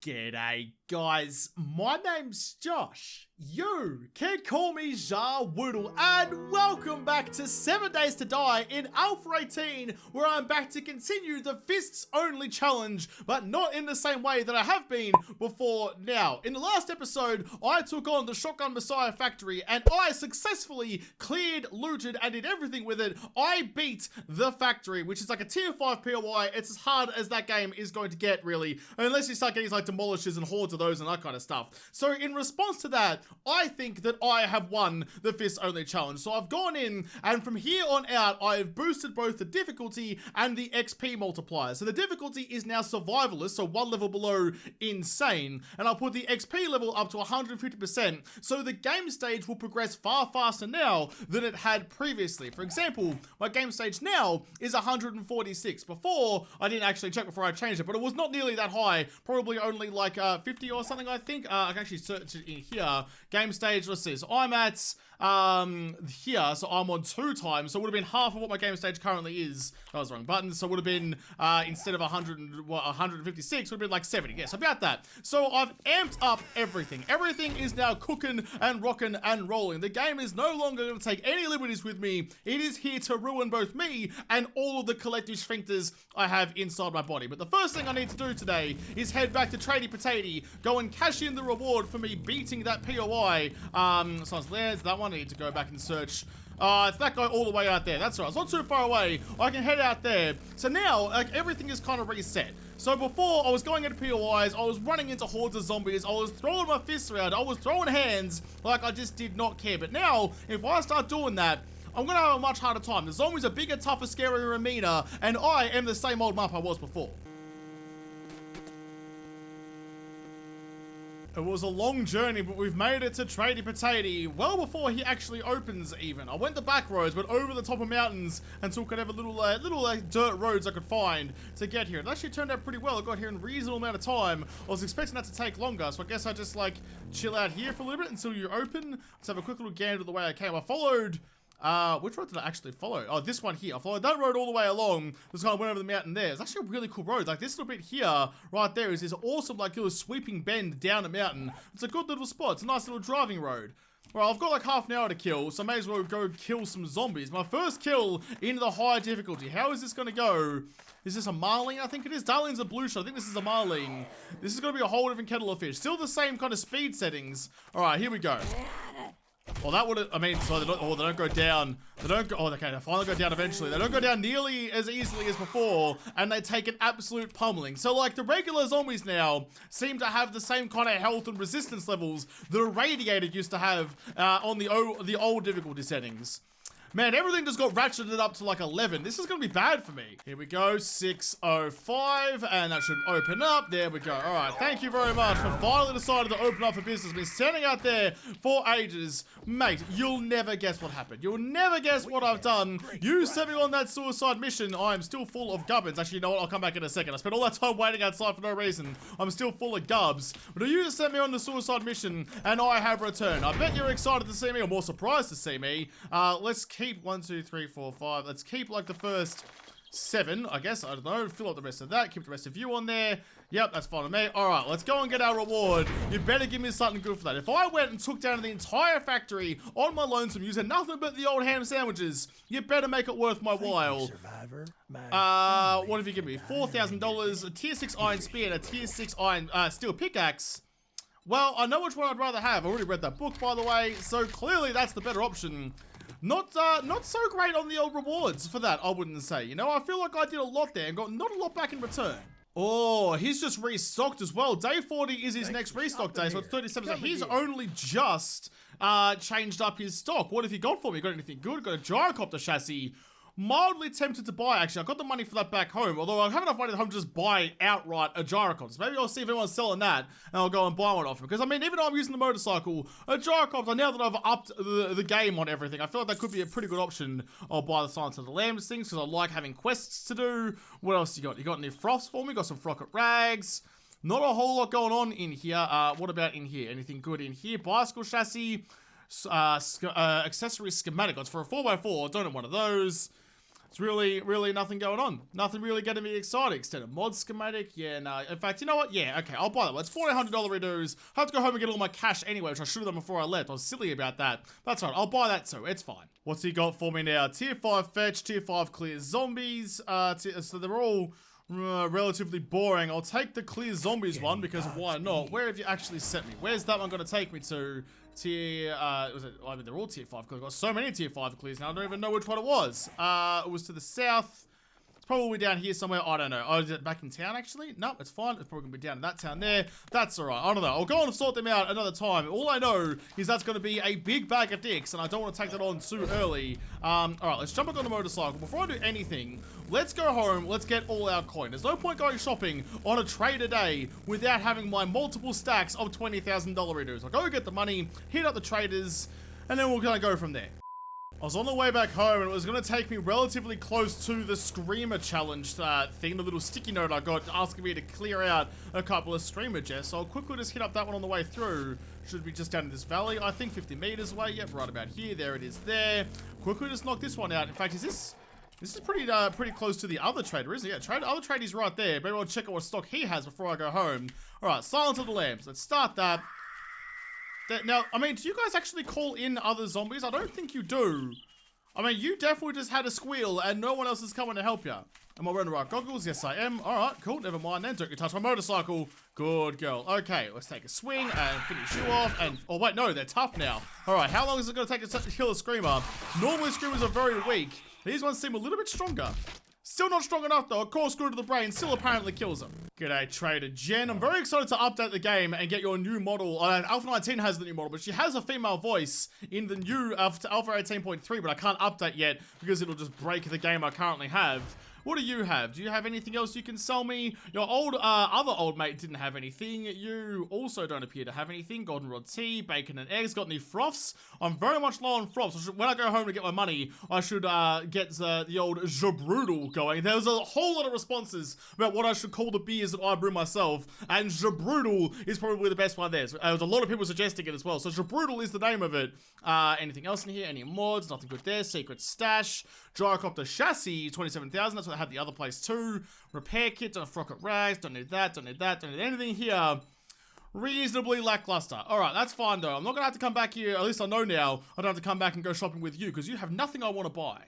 G'day guys, my name's Josh. You can call me JaWoodle, and welcome back to 7 Days to Die in Alpha 18, where I'm back to continue the fists only challenge, but not in the same way that I have been before now. In the last episode, I took on the Shotgun Messiah factory, and I successfully cleared, looted, and did everything with it. I beat the factory, which is like a tier 5 POI. It's as hard as that game is going to get, really, unless you start getting like demolishers and hordes of those and that kind of stuff. So in response to that, I think that I have won the fist only challenge. So I've gone in, and from here on out, I've boosted both the difficulty and the XP multiplier. So the difficulty is now survivalist, so one level below insane, and I'll put the XP level up to 150%, so the game stage will progress far faster now than it had previously. For example, my game stage now is 146. Before, I didn't actually check before I changed it, but it was not nearly that high, probably only like 50 or something, I think. I can actually search it in here. Game stage, let's see. So I'm at here, so I'm on 2 times, so it would have been half of what my game stage currently is. That was the wrong button. So it would have been instead of 156, would have been like 70. Yes, about that. So I've amped up everything. Everything is now cooking and rocking and rolling. The game is no longer going to take any liberties with me. It is here to ruin both me and all of the collective sphincters I have inside my body. But the first thing I need to do today is head back to Tradie Potato, go and cash in the reward for me beating that POI. So there's that one. I need to go back and search. It's that guy all the way out there. That's right. It's not too far away. I can head out there. So now, like, everything is kind of reset. So before, I was going into POIs, I was running into hordes of zombies, I was throwing my fists around, I was throwing hands like I just did not care. But now, if I start doing that, I'm gonna have a much harder time. The zombies are bigger, tougher, scarier, and meaner, and I am the same old mup I was before. It was a long journey, but we've made it to Tradie Potato, well before he actually opens even. I went the back roads, went over the top of mountains, and took whatever little dirt roads I could find to get here. It actually turned out pretty well. I got here in a reasonable amount of time. I was expecting that to take longer, so I guess I just like chill out here for a little bit until you open. Let's have a quick little gander the way I came. I followed... which road did I actually follow? Oh, this one here. I followed that road all the way along. Just kind of went over the mountain there. It's actually a really cool road. Like, this little bit here, right there, is this awesome, like, little sweeping bend down a mountain. It's a good little spot. It's a nice little driving road. Well, I've got like half an hour to kill, so I may as well go kill some zombies. My first kill into the high difficulty. How is this going to go? Is this a marlin? I think it is. Darling's a blue shot. I think this is a marlin. This is going to be a whole different kettle of fish. Still the same kind of speed settings. All right, here we go. Well, that would, I mean, so they don't go down. They don't go, oh, okay, they finally go down eventually. They don't go down nearly as easily as before, and they take an absolute pummeling. So, like, the regular zombies now seem to have the same kind of health and resistance levels that a Radiator used to have on the old difficulty settings. Man, everything just got ratcheted up to like 11. This is going to be bad for me. Here we go, 605, and that should open up. There we go. All right, thank you very much for finally deciding to open up for business. Been standing out there for ages. Mate, you'll never guess what happened. You'll never guess what I've done. You sent me on that suicide mission. I am still full of gubbins. Actually, you know what? I'll come back in a second. I spent all that time waiting outside for no reason. I'm still full of gubs. But you just sent me on the suicide mission, and I have returned. I bet you're excited to see me, or more surprised to see me. Let's keep 1, 2, 3, 4, 5. Let's keep like the first 7, I guess. I don't know. Fill up the rest of that. Keep the rest of you on there. Yep, that's fine with me. All right, let's go and get our reward. You better give me something good for that. If I went and took down the entire factory on my lonesome using nothing but the old ham sandwiches, you better make it worth my while. Survivor. What have you given me? $4,000, a tier 6 iron spear, and a tier 6 iron steel pickaxe. Well, I know which one I'd rather have. I already read that book, by the way, so clearly that's the better option. Not so great on the old rewards for that, I wouldn't say. You know, I feel like I did a lot there and got not a lot back in return. Oh, he's just restocked as well. Day 40 is his next restock day, so it's 37. So he's only just changed up his stock. What have you got for me? Got anything good? Got a gyrocopter chassis. Mildly tempted to buy, actually. I got the money for that back home, although I have enough money at home to just buy outright a gyrocopter. So maybe I'll see if anyone's selling that, and I'll go and buy one off him. Because, I mean, even though I'm using the motorcycle, a gyrocopter, now that I've upped the game on everything, I feel like that could be a pretty good option. I'll buy the Silence of the Lambs things, because I like having quests to do. What else you got? You got any frosts for me? Got some Frocket Rags. Not a whole lot going on in here. What about in here? Anything good in here? Bicycle chassis, accessory schematic. It's for a 4x4. Don't have one of those. It's really nothing going on. Nothing really getting me excited. Extended mod schematic. Yeah, no. In fact, you know what? Yeah, okay, I'll buy that one. It's $1,400 redos. I have to go home and get all my cash anyway, which I should have done before I left. I was silly about that. That's right. I'll buy that too. It's fine. What's he got for me now? Tier 5 fetch, Tier 5 clear zombies. So they're all relatively boring. I'll take the clear zombies one because why not? Where have you actually sent me? Where's that one going to take me to? Tier, I mean, they're all tier 5 clears. I've got so many tier 5 clears now, I don't even know which one it was. It was to the south. It's probably down here somewhere. I don't know. Oh, is it back in town, actually? No, it's fine. It's probably going to be down in that town there. That's alright. I don't know. I'll go and sort them out another time. All I know is that's going to be a big bag of dicks, and I don't want to take that on too early. Alright, let's jump back on the motorcycle. Before I do anything, let's go home. Let's get all our coin. There's no point going shopping on a trade a day without having my multiple stacks of $20,000 redos. I'll go get the money, hit up the traders, and then we're going to go from there. I was on the way back home and it was going to take me relatively close to the Screamer challenge thing, the little sticky note I got asking me to clear out a couple of Screamer chests. So I'll quickly just hit up that one on the way through. Should be just down in this valley, I think 50 meters away. Yep, right about here. There it is there. Quickly just knock this one out. In fact, this is pretty close to the other trader, isn't it? Yeah, other trader's right there. Maybe I'll check out what stock he has before I go home. Alright, Silence of the Lambs. Let's start that. Now, I mean, do you guys actually call in other zombies? I don't think you do. I mean, you definitely just had a squeal and no one else is coming to help you. Am I wearing the right goggles? Yes, I am. Alright, cool. Never mind then. Don't you touch my motorcycle. Good girl. Okay, let's take a swing and finish you off. And, oh wait, no, they're tough now. Alright, how long is it going to take to kill a Screamer? Normally, Screamers are very weak. These ones seem a little bit stronger. Still not strong enough though. A core screw to the brain still apparently kills them. G'day Trader Jen. I'm very excited to update the game and get your new model. Alpha 19 has the new model, but she has a female voice in the new Alpha 18.3, but I can't update yet because it'll just break the game I currently have. What do you have? Do you have anything else you can sell me? Your other old mate didn't have anything. You also don't appear to have anything. Goldenrod tea, bacon and eggs. Got any froths? I'm very much low on froths. When I go home to get my money, I should get the old JaWoodle going. There was a whole lot of responses about what I should call the beers that I brew myself, and JaWoodle is probably the best one there. So, there was a lot of people suggesting it as well. So JaWoodle is the name of it. Anything else in here? Any mods? Nothing good there. Secret stash. Gyrocopter chassis, 27,000. That's what I had the other place too. Repair kit, don't have frock at rags, don't need that, don't need that, don't need anything here. Reasonably lackluster. Alright, that's fine though. I'm not gonna have to come back here, at least I know now, I don't have to come back and go shopping with you, because you have nothing I want to buy.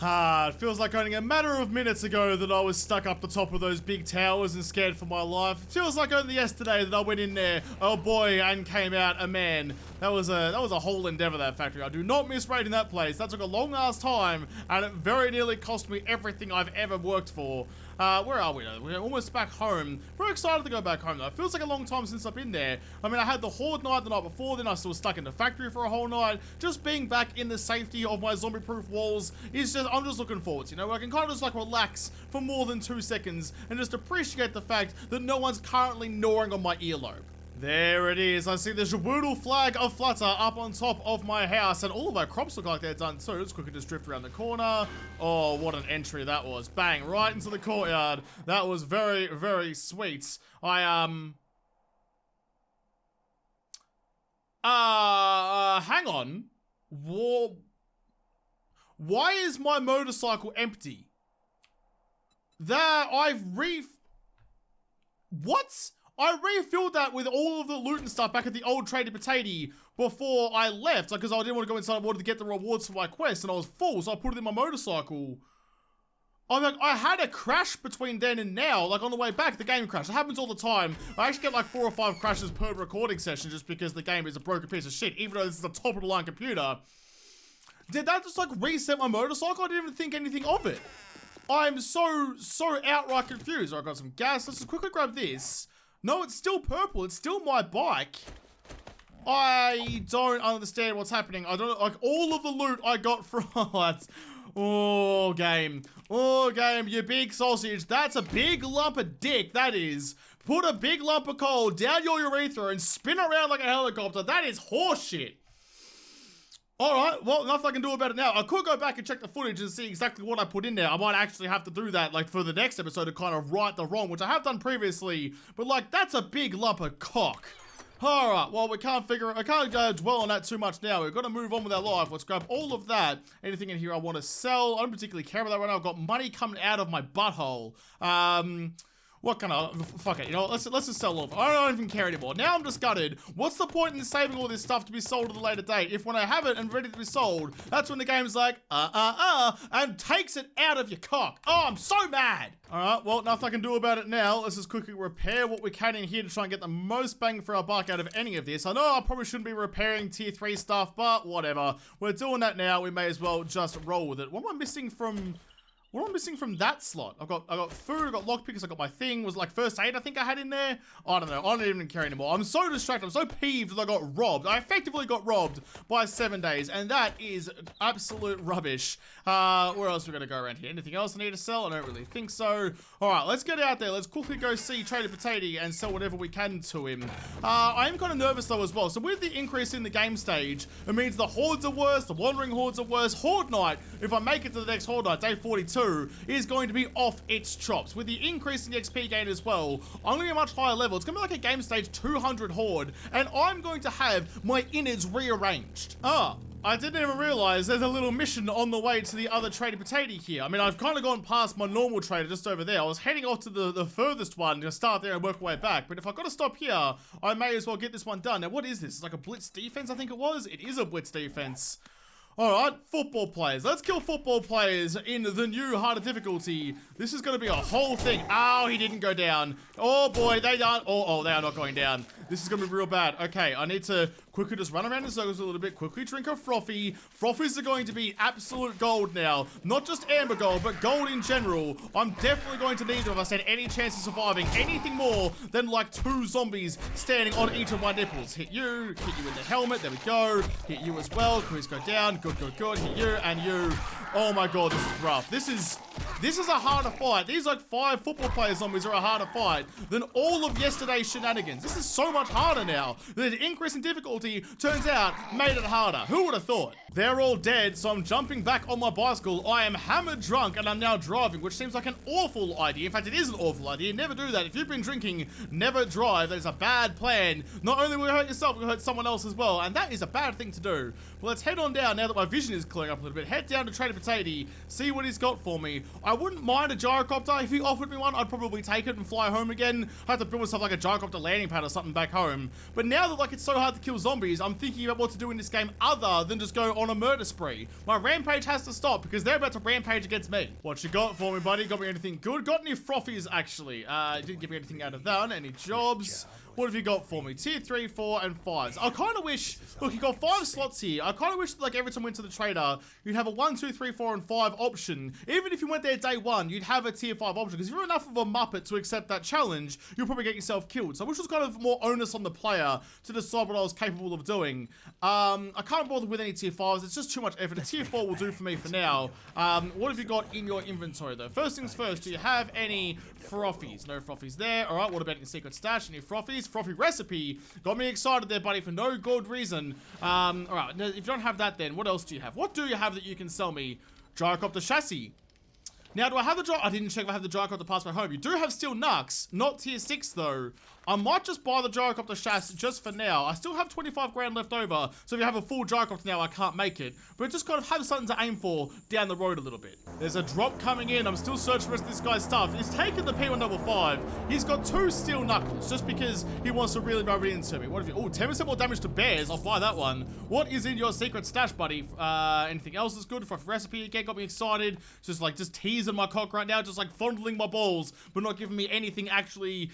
It feels like only a matter of minutes ago that I was stuck up the top of those big towers and scared for my life. It feels like only yesterday that I went in there, oh boy, and came out a man. That was a whole endeavor, that factory. I do not miss raiding that place. That took a long ass time, and it very nearly cost me everything I've ever worked for. Where are we? We're almost back home. Very excited to go back home though. It feels like a long time since I've been there. I mean, I had the Horde night the night before, then I was stuck in the factory for a whole night. Just being back in the safety of my zombie-proof walls is just, I'm just looking forward to, you know, where I can kind of just like relax for more than 2 seconds and just appreciate the fact that no one's currently gnawing on my earlobe. There it is. I see the JaWoodle flag of Flutter up on top of my house, and all of our crops look like they're done too. Let's quickly just drift around the corner. Oh, what an entry that was. Bang, right into the courtyard. That was very, very sweet. Hang on. Why is my motorcycle empty? What? I refilled that with all of the loot and stuff back at the old Trader Potato before I left, because I didn't want to go inside. I wanted to get the rewards for my quest, and I was full, so I put it in my motorcycle. I'm like, I had a crash between then and now, like on the way back, the game crashed. It happens all the time. I actually get like 4 or 5 crashes per recording session just because the game is a broken piece of shit, even though this is a top of the line computer. Did that just like reset my motorcycle? I didn't even think anything of it. I'm so outright confused. Alright, I got some gas. Let's just quickly grab this. No, it's still purple. It's still my bike. I don't understand what's happening. I don't, like, all of the loot I got from, oh, game, you big sausage. That's a big lump of dick, that is. Put a big lump of coal down your urethra and spin around like a helicopter. That is horseshit. Alright, well, nothing I can do about it now. I could go back and check the footage and see exactly what I put in there. I might actually have to do that, like, for the next episode to kind of right the wrong, which I have done previously. But, like, that's a big lump of cock. Alright, well, I can't dwell on that too much now. We've got to move on with our life. Let's grab all of that. Anything in here I want to sell? I don't particularly care about that right now. I've got money coming out of my butthole. What kind of, fuck it, you know, let's just sell all of it. I don't even care anymore. Now I'm just gutted. What's the point in saving all this stuff to be sold at a later date? If when I have it and ready to be sold, that's when the game's like, and takes it out of your cock. Oh, I'm so mad. All right, well, nothing I can do about it now. Let's just quickly repair what we can in here to try and get the most bang for our buck out of any of this. I know I probably shouldn't be repairing tier 3 stuff, but whatever. We're doing that now. We may as well just roll with it. What am I missing from... What am I missing from that slot? I got food, I got lockpicks, I got my thing. Was like first aid I think I had in there? I don't know. I don't even care anymore. I'm so distracted. I'm so peeved that I got robbed. I effectively got robbed by 7 days, and that is absolute rubbish. Where else are we gonna go around here? Anything else I need to sell? I don't really think so. Alright, let's get out there. Let's quickly go see Trader Potato and sell whatever we can to him. I am kind of nervous though as well. So with the increase in the game stage, it means the hordes are worse, the wandering hordes are worse. Horde night, if I make it to the next horde night, day 42, is going to be off its chops. With the increase in the XP gain as well, I'm going to be a much higher level. It's going to be like a game stage 200 horde, and I'm going to have my innards rearranged. I didn't even realize there's a little mission on the way to the other Trader Potato here. I mean, I've kind of gone past my normal trader just over there. I was heading off to the furthest one to start there and work my way back. But if I've got to stop here, I may as well get this one done. Now, what is this? It's like a blitz defense, I think it was. It is a blitz defense. Alright, football players. Let's kill football players in the new harder difficulty. This is going to be a whole thing. Oh, he didn't go down. Oh boy, they aren't. Oh, they are not going down. This is going to be real bad. Okay, I need to quickly just run around in circles a little bit. Quickly drink a frothy. Frothies are going to be absolute gold now. Not just amber gold, but gold in general. I'm definitely going to need them if I stand any chance of surviving anything more than like 2 zombies standing on each of my nipples. Hit you in the helmet. There we go. Hit you as well. Please go down. Good. Hit you and you. Oh my god, this is rough. This is a harder fight. These like 5 football player zombies are a harder fight than all of yesterday's shenanigans. This is so much harder now. The increase in difficulty, turns out, made it harder. Who would have thought? They're all dead, so I'm jumping back on my bicycle. I am hammered drunk and I'm now driving, which seems like an awful idea. In fact, it is an awful idea. Never do that. If you've been drinking, never drive. That is a bad plan. Not only will you hurt yourself, you'll hurt someone else as well, and that is a bad thing to do. Well, let's head on down now that my vision is clearing up a little bit. Head down to Trader Potato, see what he's got for me. I wouldn't mind a gyrocopter. If he offered me one, I'd probably take it and fly home again. I have to build myself like a gyrocopter landing pad or something back home. But now that like it's so hard to kill zombies, I'm thinking about what to do in this game other than just go on a murder spree. My rampage has to stop because they're about to rampage against me. What you got for me, buddy? Got me anything good? Got any frothies, actually? Didn't give me anything out of that. Any jobs? What have you got for me? Tier 3, 4, and 5s. I kind of wish... Look, you got 5 slots here. I kind of wish, like, every time I went to the trader, you'd have a 1, 2, 3, 4, and 5 option. Even if you went there day 1, you'd have a tier 5 option. Because if you're enough of a muppet to accept that challenge, you'll probably get yourself killed. So I wish it was kind of more onus on the player to decide what I was capable of doing. I can't bother with any tier 5s. It's just too much effort. A tier 4 will do for me for now. What have you got in your inventory, though? First things first, do you have any frothies? No frothies there. All right, what about your secret stash? Any frothies? Frothy recipe. Got me excited there, buddy, for no good reason. All right, if you don't have that, then what else do you have? What do you have that you can sell me? Gyrocopter chassis. Now, do I have the I didn't check if I have the gyrocopter pass by home. You do have steel knucks, not tier 6 though. I might just buy the gyrocopter chassis just for now. I still have 25 grand left over, so if you have a full gyrocopter now, I can't make it. But just kind of have something to aim for down the road a little bit. There's a drop coming in. I'm still searching for the rest of this guy's stuff. He's taken the P155. He's got 2 steel knuckles, just because he wants to really rub it into me. What have you? Oh, 10% more damage to bears. I'll buy that one. What is in your secret stash, buddy? Anything else is good? For recipe again, got me excited. Just teasing my cock right now, just like fondling my balls, but not giving me anything actually,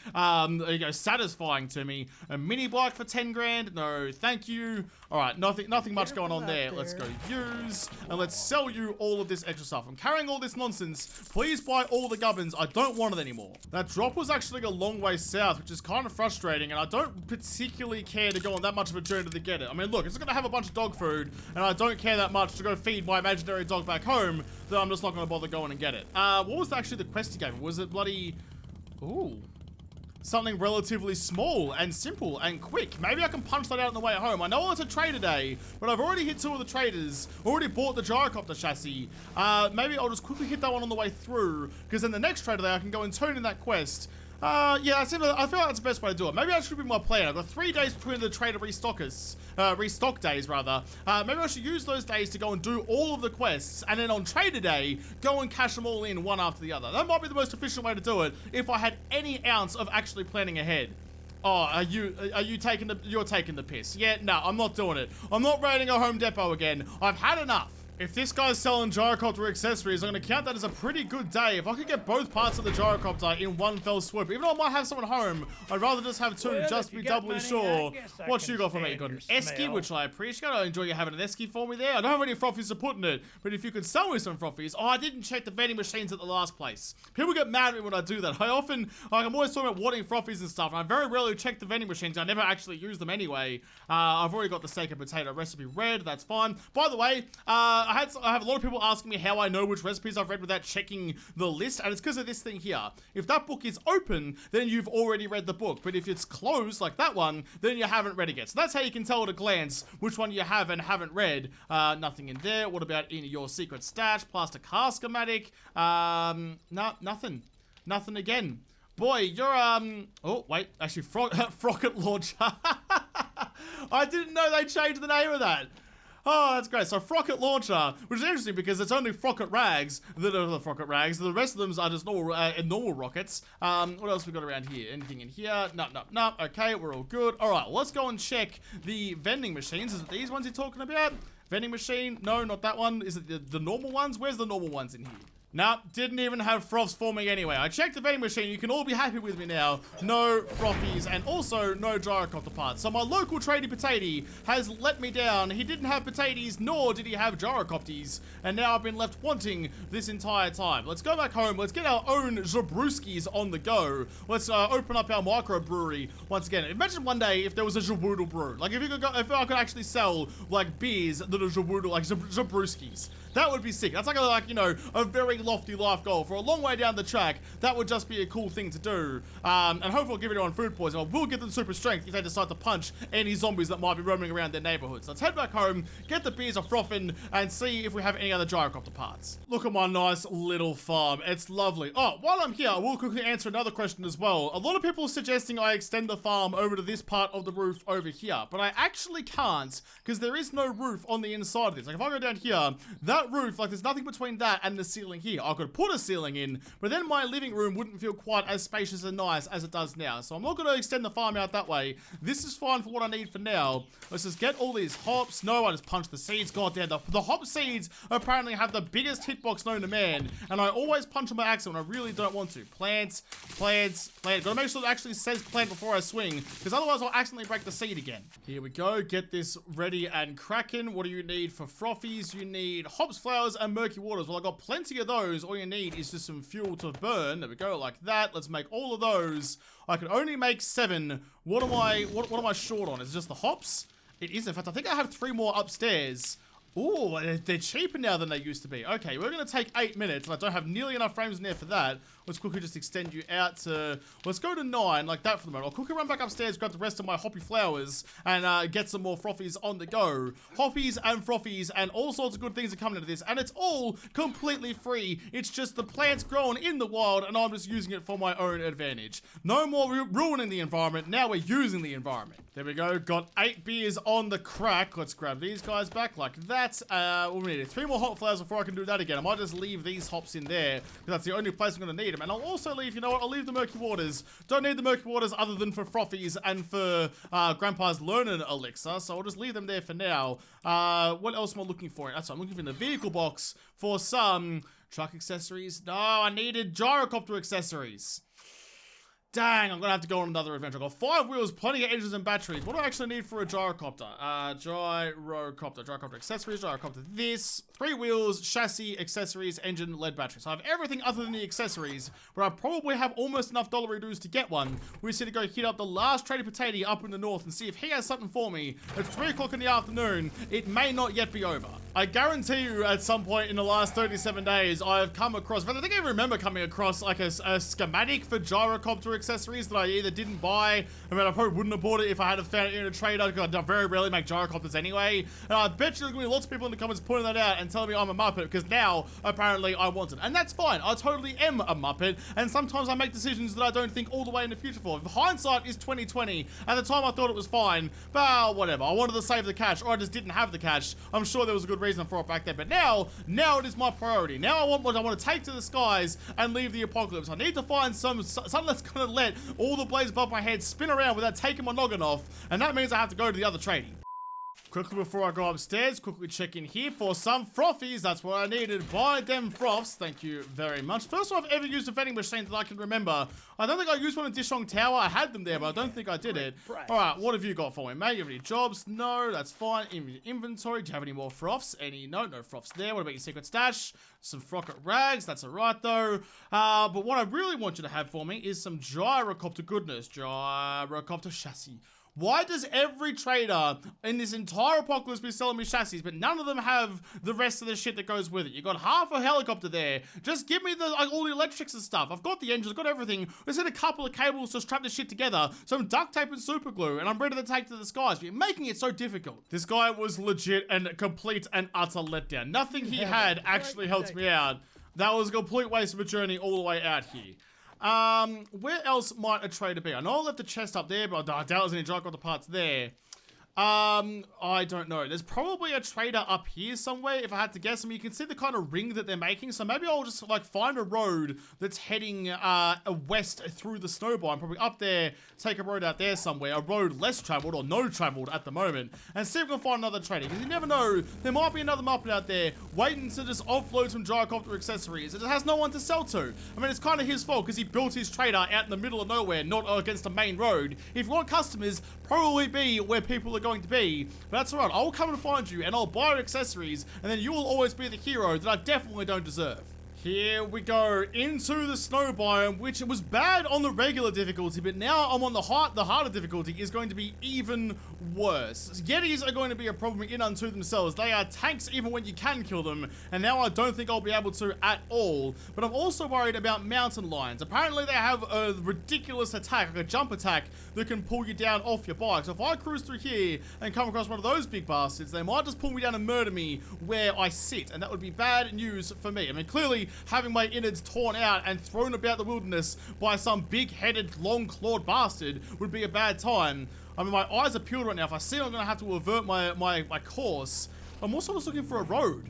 satisfying to me. A mini bike for 10 grand? No, thank you. All right, nothing much going on there. Let's go use, and let's sell you all of this extra stuff. I'm carrying all this nonsense. Please buy all the gubbins. I don't want it anymore. That drop was actually a long way south, which is kind of frustrating, and I don't particularly care to go on that much of a journey to get it. I mean, look, it's gonna have a bunch of dog food, and I don't care that much to go feed my imaginary dog back home, that I'm just not gonna bother going and get it. What was actually the quest you gave me? Was it bloody... Ooh. Something relatively small and simple and quick. Maybe I can punch that out on the way home. I know it's a trader day, but I've already hit 2 of the traders. Already bought the gyrocopter chassis. Maybe I'll just quickly hit that one on the way through, because then the next trader day I can go and turn in that quest. Yeah, I feel like that's the best way to do it. Maybe I should be my plan. I've got 3 days between the trader restock days rather. Maybe I should use those days to go and do all of the quests, and then on trader day, go and cash them all in one after the other. That might be the most efficient way to do it if I had any ounce of actually planning ahead. Oh, are you taking you're taking the piss? Yeah, no, I'm not doing it. I'm not raiding a Home Depot again. I've had enough. If this guy's selling gyrocopter accessories, I'm going to count that as a pretty good day. If I could get both parts of the gyrocopter in one fell swoop, even though I might have someone home, I'd rather just have 2 just to be doubly sure. What you got for me? You got an esky, which I appreciate. I enjoy you having an esky for me there. I don't have any frothies to put in it, but if you could sell me some frothies. Oh, I didn't check the vending machines at the last place. People get mad at me when I do that. I'm always talking about wanting frothies and stuff, and I very rarely check the vending machines. I never actually use them anyway. I've already got the steak and potato recipe read. That's fine. By the way, I have a lot of people asking me how I know which recipes I've read without checking the list, and it's because of this thing here. If that book is open, then you've already read the book, but if it's closed, like that one, then you haven't read it yet. So that's how you can tell at a glance which one you have and haven't read. Nothing in there. What about in your secret stash? Plaster car schematic? No, nothing. Nothing again. Boy, you're, oh, wait, actually, Frocket Launcher. I didn't know they changed the name of that. Oh, that's great. So, Frocket Launcher, which is interesting because it's only Frocket Rags that are the Frocket Rags. The rest of them are just normal rockets. What else we got around here? Anything in here? No. Okay, we're all good. All right, let's go and check the vending machines. Is it these ones you're talking about? Vending machine? No, not that one. Is it the normal ones? Where's the normal ones in here? Nope, didn't even have froths for me anyway. I checked the vending machine. You can all be happy with me now. No frothies and also no gyrocopter parts. So my local tradie Potato has let me down. He didn't have potatoes, nor did he have gyrocopters. And now I've been left wanting this entire time. Let's go back home. Let's get our own Zabrewskis on the go. Let's open up our microbrewery once again. Imagine one day if there was a JaWoodle brew. Like if I could actually sell like beers that are JaWoodle, like Zabrewskis. That would be sick. That's like you know, a very lofty life goal. For a long way down the track, that would just be a cool thing to do. And hopefully I'll give everyone food poisoning. I will give them super strength if they decide to punch any zombies that might be roaming around their neighborhoods. Let's head back home, get the beers a frothing, and see if we have any other gyrocopter parts. Look at my nice little farm. It's lovely. Oh, while I'm here, I will quickly answer another question as well. A lot of people are suggesting I extend the farm over to this part of the roof over here, but I actually can't because there is no roof on the inside of this. Like if I go down here, that roof, like there's nothing between that and the ceiling here. I could put a ceiling in, but then my living room wouldn't feel quite as spacious and nice as it does now. So I'm not going to extend the farm out that way. This is fine for what I need for now. Let's just get all these hops. No, I just punched the seeds. God damn, the hop seeds apparently have the biggest hitbox known to man, and I always punch on my axe when I really don't want to. Plants. Gotta make sure it actually says plant before I swing, because otherwise I'll accidentally break the seed again. Here we go. Get this ready and cracking. What do you need for frothies? You need hops, flowers, and murky waters. Well, I got plenty of those. All you need is just some fuel to burn. There we go, like that. Let's make all of those. I can only make 7. What am I short on? Is it just the hops? It is. In fact, I think I have 3 more upstairs. Ooh, they're cheaper now than they used to be. Okay, we're going to take 8 minutes, and I don't have nearly enough frames in there for that. Let's quickly just extend you out to... Let's go to 9, like that for the moment. I'll quickly run back upstairs, grab the rest of my hoppy flowers, and get some more frothies on the go. Hoppies and frothies and all sorts of good things are coming into this, and it's all completely free. It's just the plants grown in the wild, and I'm just using it for my own advantage. No more ruining the environment. Now we're using the environment. There we go. Got 8 beers on the crack. Let's grab these guys back like that. We need 3 more hot flowers before I can do that again. I might just leave these hops in there, because that's the only place I'm going to need them. And I'll also leave, you know what, I'll leave the murky waters. Don't need the murky waters other than for frothies and for Grandpa's learning elixir, so I'll just leave them there for now. What else am I looking for? That's what I'm looking for in the vehicle box for some truck accessories. No, I needed gyrocopter accessories. Dang, I'm going to have to go on another adventure. I've got 5 wheels, plenty of engines and batteries. What do I actually need for a gyrocopter? Gyrocopter accessories, gyrocopter this. 3 wheels, chassis, accessories, engine, lead batteries. So I have everything other than the accessories, but I probably have almost enough dollary dues to get one. We just need to go hit up the last Trader Potato up in the north and see if he has something for me. It's 3 o'clock in the afternoon. It may not yet be over. I guarantee you at some point in the last 37 days, I have come across, I think I remember coming across like a schematic for gyrocopter accessories that I either didn't buy. I mean, I probably wouldn't have bought it if I had found it in a trader, because I very rarely make gyrocopters anyway. And I bet you there's going to be lots of people in the comments pointing that out and telling me I'm a Muppet, because now, apparently, I want it. And that's fine. I totally am a Muppet, and sometimes I make decisions that I don't think all the way in the future for. If hindsight is 2020, at the time I thought it was fine, but whatever. I wanted to save the cash, or I just didn't have the cash. I'm sure there was a good reason for it back then, but now it is my priority. Now I want what I want to take to the skies and leave the apocalypse. I need to find something that's going to let all the blades above my head spin around without taking my noggin off, and that means I have to go to the other trading. Quickly before I go upstairs, quickly check in here for some frothies. That's what I needed. Buy them froths. Thank you very much. First time I've ever used a vending machine that I can remember. I don't think I used one in Dishong Tower. I had them there, but I don't think I did it. Alright, what have you got for me, mate? You have any jobs? No, that's fine. Inventory. Do you have any more froths? No froths there. What about your secret stash? Some frocket rags. That's alright, though. But what I really want you to have for me is some gyrocopter goodness. Gyrocopter chassis. Why does every trader in this entire apocalypse be selling me chassis, but none of them have the rest of the shit that goes with it? You got half a helicopter there. Just give me all the electrics and stuff. I've got the engines, I've got everything. Just need a couple of cables to strap this shit together, some duct tape and super glue, and I'm ready to take to the skies. But you're making it so difficult. This guy was legit and complete and utter letdown. Nothing he had actually helped me out. That was a complete waste of a journey all the way out here. Where else might a trader be? I know I left the chest up there, but I doubt there's any gyrocopter parts there. I don't know. There's probably a trader up here somewhere, if I had to guess. I mean, you can see the kind of ring that they're making, so maybe I'll just, like, find a road that's heading, west through the snow biome, probably up there, take a road out there somewhere, a road less traveled, or no traveled at the moment, and see if we can find another trader, because you never know, there might be another Muppet out there waiting to just offload some gyrocopter accessories. It has no one to sell to. I mean, it's kind of his fault, because he built his trader out in the middle of nowhere, not against a main road. If you want customers, probably be where people are going to be, but that's alright. I'll come and find you and I'll buy your accessories, and then you will always be the hero that I definitely don't deserve. Here we go into the snow biome, which was bad on the regular difficulty, but now I'm on the harder difficulty is going to be even worse. Yetis are going to be a problem in unto themselves. They are tanks even when you can kill them, and now I don't think I'll be able to at all. But I'm also worried about mountain lions. Apparently they have a ridiculous attack, like a jump attack, that can pull you down off your bike. So if I cruise through here and come across one of those big bastards, they might just pull me down and murder me where I sit, and that would be bad news for me. I mean, clearly having my innards torn out and thrown about the wilderness by some big-headed, long-clawed bastard would be a bad time. I mean, my eyes are peeled right now. If I see I'm going to have to avert my course. I'm also just looking for a road.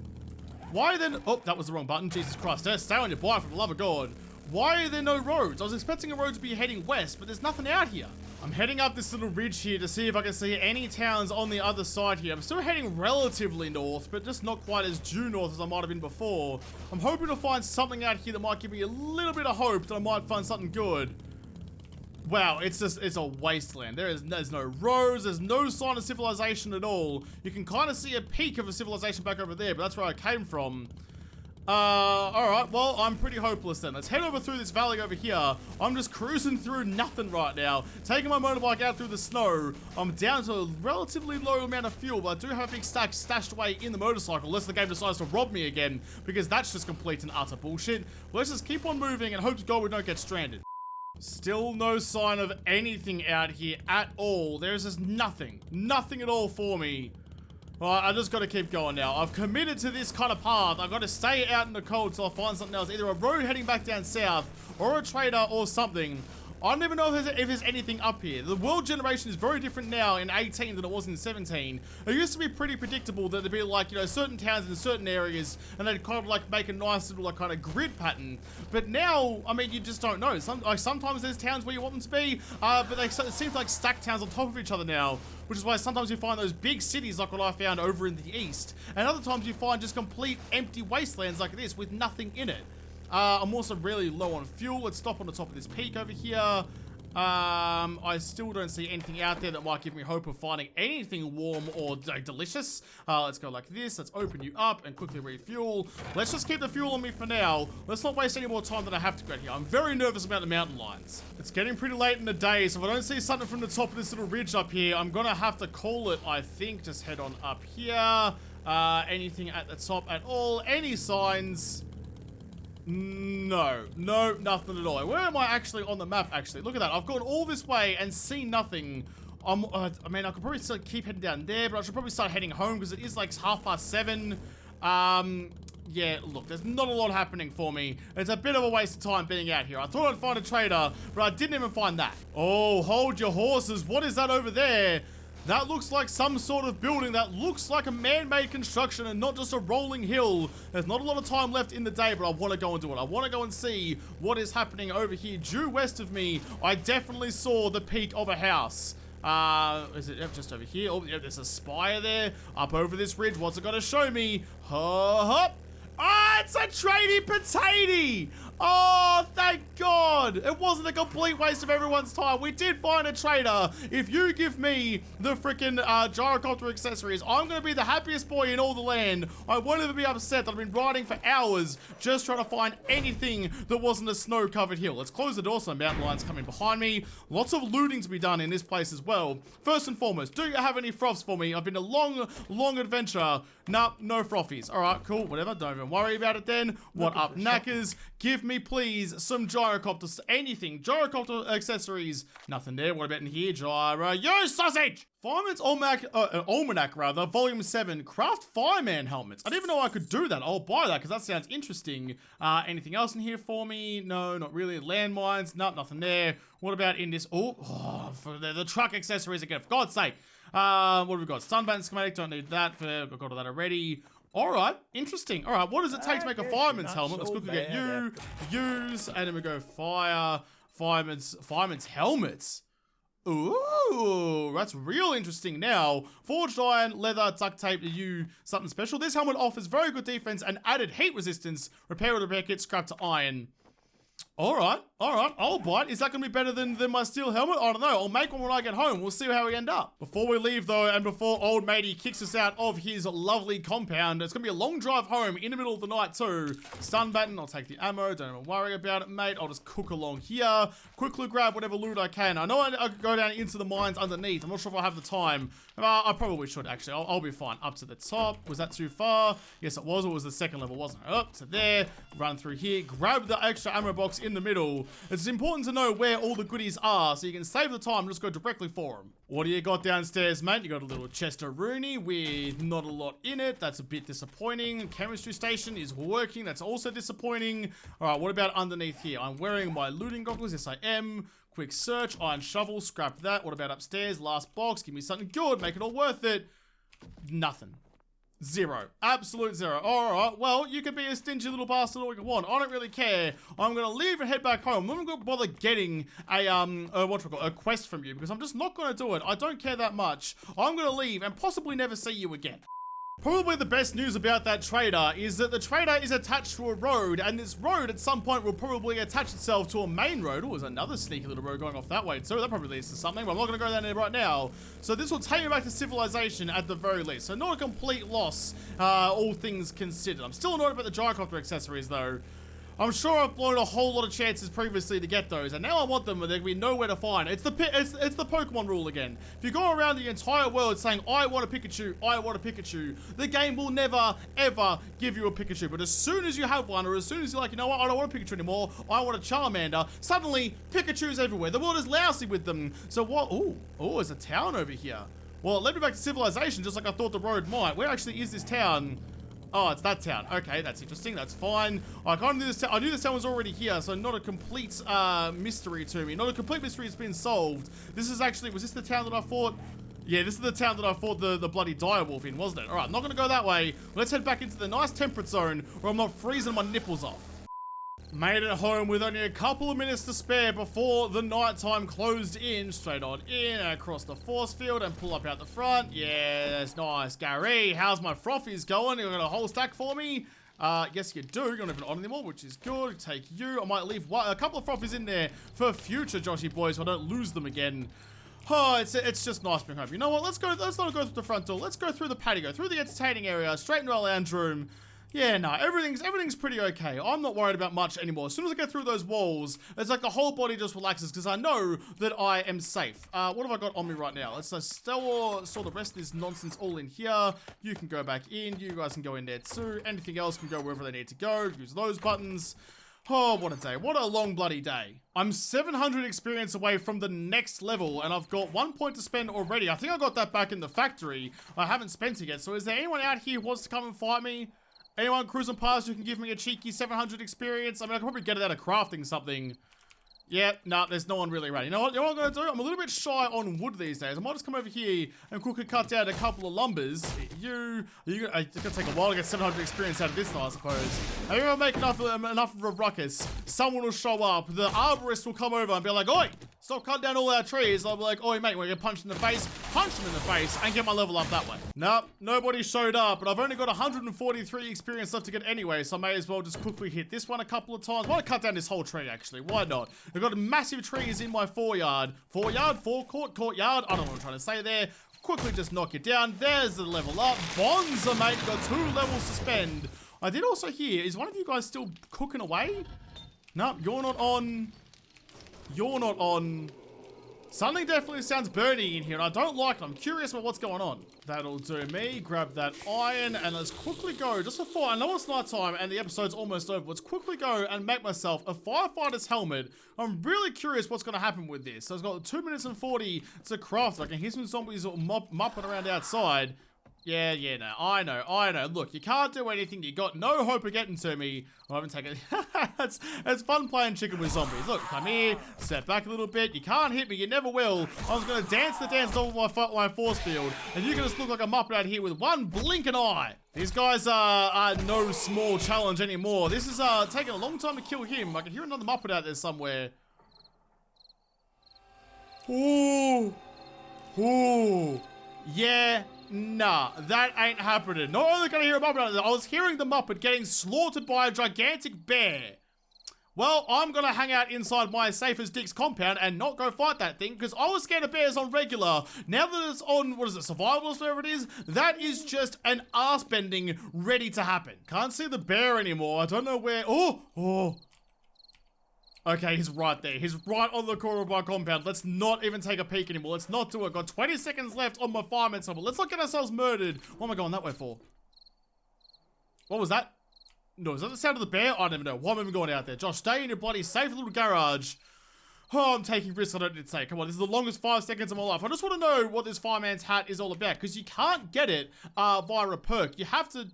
Why then? Oh, that was the wrong button. Jesus Christ. Stay on your bike, for the love of God. Why are there no roads? I was expecting a road to be heading west, but there's nothing out here. I'm heading up this little ridge here to see if I can see any towns on the other side here. I'm still heading relatively north, but just not quite as due north as I might have been before. I'm hoping to find something out here that might give me a little bit of hope that I might find something good. Wow, it's a wasteland. There's no roads, there's no sign of civilization at all. You can kind of see a peak of a civilization back over there, but that's where I came from. Alright, well, I'm pretty hopeless then. Let's head over through this valley over here. I'm just cruising through nothing right now, taking my motorbike out through the snow. I'm down to a relatively low amount of fuel, but I do have a big stack stashed away in the motorcycle, unless the game decides to rob me again, because that's just complete and utter bullshit. Let's just keep on moving and hope to God we don't get stranded. Still no sign of anything out here at all. There's just nothing at all for me. Alright, I just gotta keep going now. I've committed to this kind of path. I've got to stay out in the cold till I find something else. Either a road heading back down south, or a trader, or something. I don't even know if there's anything up here. The world generation is very different now in 18 than it was in 17. It used to be pretty predictable that there'd be like, you know, certain towns in certain areas, and they'd kind of like make a nice little like kind of grid pattern. But now, I mean, you just don't know. Sometimes there's towns where you want them to be, but it seems like stacked towns on top of each other now. Which is why sometimes you find those big cities like what I found over in the east. And other times you find just complete empty wastelands like this with nothing in it. I'm also really low on fuel. Let's stop on the top of this peak over here. I still don't see anything out there that might give me hope of finding anything warm or delicious. Let's go like this. Let's open you up and quickly refuel. Let's just keep the fuel on me for now. Let's not waste any more time than I have to go here. I'm very nervous about the mountain lions. It's getting pretty late in the day, so if I don't see something from the top of this little ridge up here, I'm gonna have to call it, I think. Just head on up here. Anything at the top at all? Any signs? No, nothing at all. Where am I actually on the map, actually? Look at that. I've gone all this way and seen nothing. I mean, I could probably still keep heading down there, but I should probably start heading home because it is like 7:30. Yeah, look, there's not a lot happening for me. It's a bit of a waste of time being out here. I thought I'd find a trader, but I didn't even find that. Oh, hold your horses. What is that over there? That looks like some sort of building that looks like a man-made construction and not just a rolling hill. There's not a lot of time left in the day, but I want to go and do it. I want to go and see what is happening over here. Due west of me, I definitely saw the peak of a house. Is it just over here? Oh, yeah, there's a spire there. Up over this ridge. What's it got to show me? Hop. Ah, it's a tradie potato! Oh, thank God! It wasn't a complete waste of everyone's time. We did find a trader. If you give me the freaking gyrocopter accessories, I'm going to be the happiest boy in all the land. I won't ever be upset that I've been riding for hours just trying to find anything that wasn't a snow-covered hill. Let's close the door so mountain lions coming behind me. Lots of looting to be done in this place as well. First and foremost, do you have any froths for me? I've been a long adventure. Nah, no frothies. All right, cool, whatever. Don't even worry about it then. What up, knackers? Give me, please, some gyrocopters. Anything. Gyrocopter accessories. Nothing there. What about in here? Gyro. Yo, sausage! Fireman's Almanac, rather. Volume 7. Craft fireman helmets. I didn't even know I could do that. I'll buy that because that sounds interesting. Anything else in here for me? No, not really. Landmines. Nope, nothing there. What about in this? Oh, for the truck accessories again. For God's sake. What have we got? Sunband schematic. Don't need that. I've got all that already. Alright, interesting. Alright, what does it take to make a fireman's helmet? Let's quickly get use, and then we go fireman's helmets. Ooh, that's real interesting now. Forged iron, leather, duct tape, something special. This helmet offers very good defense and added heat resistance. Repair with a repair kit, scrap to iron. Alright, I'll buy it. Is that going to be better than my steel helmet? I don't know. I'll make one when I get home. We'll see how we end up. Before we leave, though, and before old matey kicks us out of his lovely compound, it's going to be a long drive home in the middle of the night, too. Stun button. I'll take the ammo. Don't even worry about it, mate. I'll just cook along here. Quickly grab whatever loot I can. I know I could go down into the mines underneath. I'm not sure if I'll have the time. I probably should, actually. I'll be fine. Up to the top. Was that too far? Yes, it was. It was the second level, wasn't it? Up to there. Run through here. Grab the extra ammo box in the middle. It's important to know where all the goodies are so you can save the time and just go directly for them. What do you got downstairs, mate? You got a little Chester Rooney with not a lot in it. That's a bit disappointing. Chemistry station is working. That's also disappointing. All right, what about underneath here? I'm wearing my looting goggles. Yes, I am. Quick search. Iron shovel. Scrap that. What about upstairs? Last box. Give me something good. Make it all worth it. Nothing. Zero. Absolute zero. Alright, well, you can be a stingy little bastard all you want. I don't really care. I'm gonna leave and head back home. I'm not gonna bother getting a quest from you because I'm just not gonna do it. I don't care that much. I'm gonna leave and possibly never see you again. Probably the best news about that trader is that the trader is attached to a road, and this road at some point will probably attach itself to a main road. Oh, there's another sneaky little road going off that way too. That probably leads to something, but I'm not going to go down there right now. So this will take me back to civilization at the very least. So not a complete loss, all things considered. I'm still annoyed about the gyrocopter accessories though. I'm sure I've blown a whole lot of chances previously to get those, and now I want them, but there can be nowhere to find. It's the Pokemon rule again. If you go around the entire world saying, I want a Pikachu, I want a Pikachu, the game will never, ever give you a Pikachu. But as soon as you have one, or as soon as you're like, you know what, I don't want a Pikachu anymore, I want a Charmander, suddenly, Pikachu's everywhere. The world is lousy with them. So what? Oh, there's a town over here. Well, it led me back to civilization, just like I thought the road might. Where actually is this town? Oh, it's that town. Okay, that's interesting. That's fine. I kind of knew this. I knew this town was already here, so not a complete mystery to me. Not a complete mystery has been solved. This is actually. Was this the town that I fought? Yeah, this is the town that I fought the bloody direwolf in, wasn't it? All right, I'm not gonna go that way. Let's head back into the nice temperate zone where I'm not freezing my nipples off. Made it home with only a couple of minutes to spare before the nighttime closed in. Straight on in, across the force field and pull up out the front. Yeah, that's nice. Gary, how's my frothies going? You got a whole stack for me? Yes, you do. You don't even on anymore, which is good. Take you. I might leave a couple of frothies in there for future Joshy boys so I don't lose them again. Oh, it's just nice being home. You know what? Let's not go through the front door. Let's go through the patio, through the entertaining area, straight into our lounge room. Yeah, no, everything's pretty okay. I'm not worried about much anymore. As soon as I get through those walls, it's like the whole body just relaxes because I know that I am safe. What have I got on me right now? Let's store the rest of this nonsense all in here. You can go back in. You guys can go in there too. Anything else can go wherever they need to go. Use those buttons. Oh, what a day. What a long bloody day. I'm 700 experience away from the next level, and I've got 1 point to spend already. I think I got that back in the factory. I haven't spent it yet. So is there anyone out here who wants to come and fight me? Anyone cruising past who can give me a cheeky 700 experience? I mean, I could probably get it out of crafting something. Yep, no, there's no one really ready. You know what I'm going to do? I'm a little bit shy on wood these days. I might just come over here and quickly cut down a couple of lumbers. It's going to take a while to get 700 experience out of this, I suppose. If you ever make enough of a ruckus, someone will show up. The arborist will come over and be like, oi, stop cutting down all our trees. I'll be like, oi, mate, want to get punched in the face? Punch them in the face and get my level up that way. Nope, nobody showed up, but I've only got 143 experience left to get anyway, so I may as well just quickly hit this one a couple of times. I want to cut down this whole tree, actually. Why not? I've got massive trees in my foreyard. Courtyard? I don't know what I'm trying to say there. Quickly just knock it down. There's the level up. Bonza, mate. Got 2 levels to spend. I did also hear, is one of you guys still cooking away? No, you're not on. You're not on. Something definitely sounds burning in here, and I don't like it. I'm curious about what's going on. That'll do me. Grab that iron, and let's quickly go. Just before, I know it's nighttime, and the episode's almost over. Let's quickly go and make myself a firefighter's helmet. I'm really curious what's going to happen with this. So it's got 2 minutes and 40 to craft. I can hear some zombies mopping around outside. Yeah, no, I know. Look, you can't do anything. You got no hope of getting to me. I haven't taken it's fun playing chicken with zombies. Look, come here, step back a little bit. You can't hit me, you never will. I was gonna dance the dance over my force field, and you can just look like a muppet out here with one blinking eye. These guys are no small challenge anymore. This is taking a long time to kill him. I can hear another muppet out there somewhere. Ooh. Yeah. Nah, that ain't happening. Not only can I hear a Muppet, I was hearing the Muppet getting slaughtered by a gigantic bear. Well, I'm gonna hang out inside my safe as Dick's compound and not go fight that thing, because I was scared of bears on regular. Now that it's on, what is it, survival or whatever it is, that is just an arse bending ready to happen. Can't see the bear anymore. I don't know where. Oh. Okay, he's right there. He's right on the corner of my compound. Let's not even take a peek anymore. Let's not do it. Got 20 seconds left on my fireman summit. Let's not get ourselves murdered. What am I going that way for? What was that? No, is that the sound of the bear? I don't even know. Why am I even going out there? Josh, stay in your bloody safe little garage. Oh, I'm taking risks I don't need to say. Come on, this is the longest 5 seconds of my life. I just want to know what this fireman's hat is all about, because you can't get it via a perk. You have to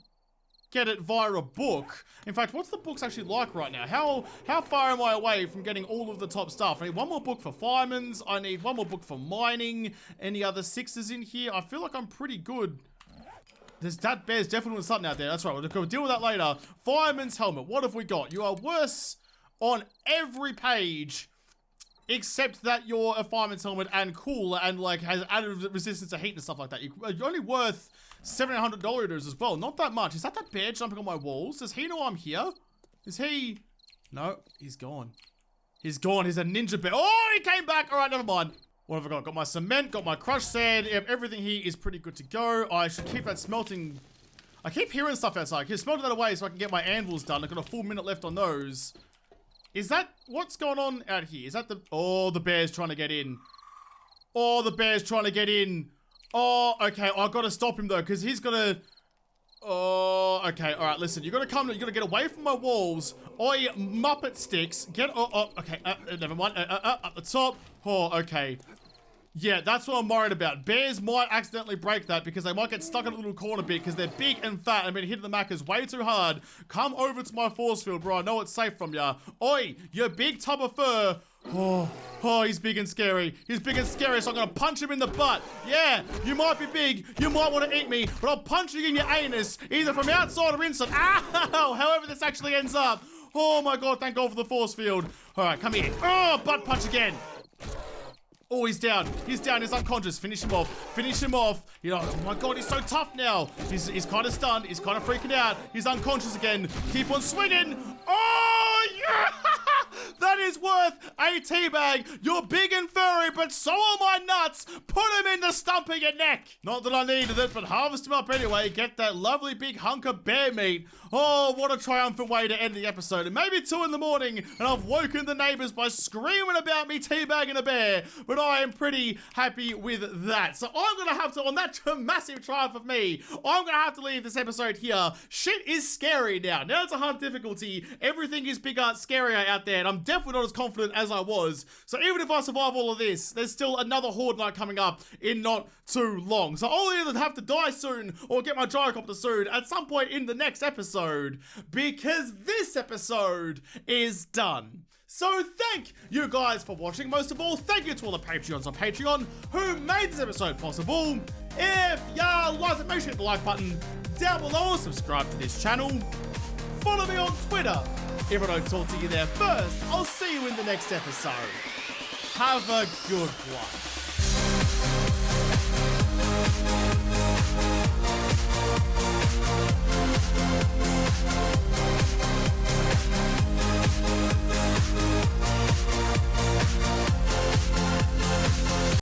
get it via a book. In fact, what's the books actually like right now? How far am I away from getting all of the top stuff? I need one more book for firemen's. I need one more book for mining. Any other 6s in here? I feel like I'm pretty good. That bear's definitely something out there. That's right. We'll deal with that later. Fireman's helmet. What have we got? You are worse on every page, except that you're a fireman's helmet and cool and like has added resistance to heat and stuff like that. You're only worth $700 as well. Not that much. Is that bear jumping on my walls? Does he know I'm here? Is he? No, he's gone. He's gone. He's a ninja bear. Oh, he came back. All right, never mind. What have I got? Got my cement, got my crushed sand. Everything here is pretty good to go. I should keep that smelting. I keep hearing stuff outside. Can smelt that away so I can get my anvils done. I've got a full minute left on those. Is that what's going on out here? Is that the... Oh, the bear's trying to get in. Oh, the bear's trying to get in. Oh, okay. I've got to stop him though, because he's gonna... Oh, okay. All right, listen. You're gonna come. You're gonna get away from my walls. Oi, Muppet sticks. Get... Oh, okay. Never mind. Up the top. Oh, okay. Yeah, that's what I'm worried about. Bears might accidentally break that because they might get stuck in a little corner bit because they're big and fat and been hitting the macas way too hard. Come over to my force field, bro. I know it's safe from ya. Oi, you big tub of fur. Oh, he's big and scary. He's big and scary, so I'm gonna punch him in the butt. Yeah, you might be big, you might want to eat me, but I'll punch you in your anus, either from outside or inside. Ow! However this actually ends up. Oh my god, thank god for the force field. All right, come here. Oh, butt punch again. Oh, he's down. He's down. He's unconscious. Finish him off. Finish him off. You know, oh my god, he's so tough now. He's kind of stunned. He's kind of freaking out. He's unconscious again. Keep on swinging. Oh, yeah! That is He's worth a teabag. You're big and furry, but so are my nuts. Put him in the stump of your neck. Not that I needed it, but harvest him up anyway. Get that lovely big hunk of bear meat. Oh, what a triumphant way to end the episode. And maybe 2 in the morning, and I've woken the neighbors by screaming about me teabagging a bear. But I am pretty happy with that. So I'm going to have to, on that massive triumph of me, I'm going to have to leave this episode here. Shit is scary now. Now it's a hard difficulty. Everything is bigger, scarier out there, and I'm definitely not as confident as I was. So even if I survive all of this, there's still another horde night coming up in not too long. So I'll either have to die soon or get my gyrocopter soon at some point in the next episode, because this episode is done. So thank you guys for watching. Most of all, thank you to all the Patreons on Patreon who made this episode possible. If you liked it, make sure you hit the like button down below, subscribe to this channel, follow me on Twitter. If I don't talk to you there first, I'll see you in the next episode. Have a good one.